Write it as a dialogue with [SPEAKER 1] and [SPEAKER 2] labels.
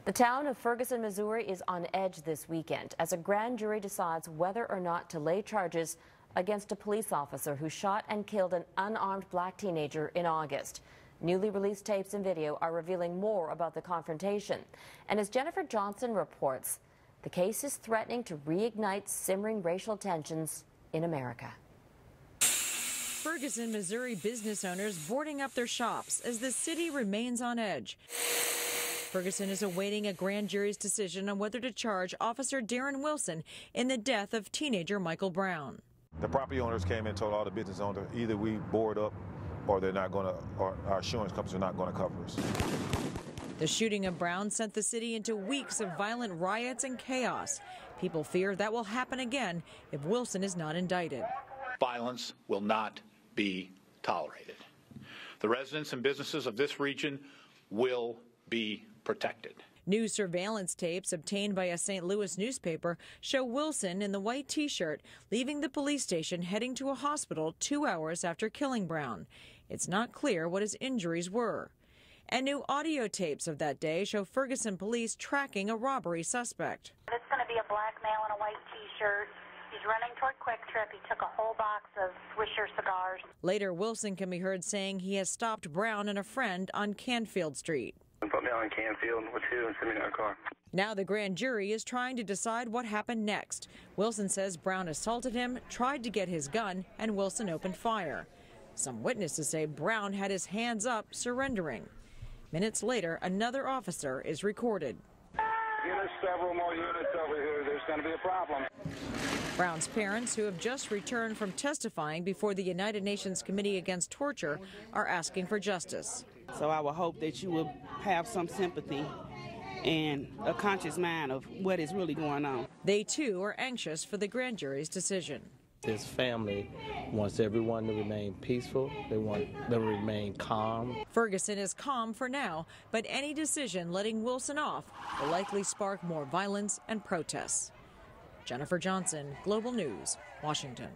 [SPEAKER 1] The town of Ferguson, Missouri is on edge this weekend as a grand jury decides whether or not to lay charges against a police officer who shot and killed an unarmed black teenager in August. Newly released tapes and video are revealing more about the confrontation. And as Jennifer Johnson reports, the case is threatening to reignite simmering racial tensions in America.
[SPEAKER 2] Ferguson, Missouri business owners boarding up their shops as the city remains on edge. Ferguson is awaiting a grand jury's decision on whether to charge Officer Darren Wilson in the death of teenager Michael Brown.
[SPEAKER 3] The property owners came and told all the business owners either we board up or they're not going to, or our insurance companies are not going to cover us.
[SPEAKER 2] The shooting of Brown sent the city into weeks of violent riots and chaos. People fear that will happen again if Wilson is not indicted.
[SPEAKER 4] Violence will not be tolerated. The residents and businesses of this region will be protected.
[SPEAKER 2] New surveillance tapes obtained by a St. Louis newspaper show Wilson in the white T-shirt leaving the police station heading to a hospital 2 hours after killing Brown. It's not clear what his injuries were. And new audio tapes of that day show Ferguson police tracking a robbery suspect.
[SPEAKER 5] It's going to be a black male in a white T-shirt. He's running toward Quick Trip. He took a whole box of Swisher cigars.
[SPEAKER 2] Later, Wilson can be heard saying he has stopped Brown and a friend on Canfield Street.
[SPEAKER 6] Put me on Canfield with you and send me in a car.
[SPEAKER 2] Now the grand jury is trying to decide what happened next. Wilson says Brown assaulted him, tried to get his gun, and Wilson opened fire. Some witnesses say Brown had his hands up, surrendering. Minutes later, another officer is recorded.
[SPEAKER 6] There's several more units over here. There's going to be a problem.
[SPEAKER 2] Brown's parents, who have just returned from testifying before the United Nations Committee Against Torture, are asking for justice.
[SPEAKER 7] So I would hope that you will have some sympathy and a conscious mind of what is really going on.
[SPEAKER 2] They, too, are anxious for the grand jury's decision.
[SPEAKER 8] This family wants everyone to remain peaceful. They want them to remain calm.
[SPEAKER 2] Ferguson is calm for now, but any decision letting Wilson off will likely spark more violence and protests. Jennifer Johnson, Global News, Washington.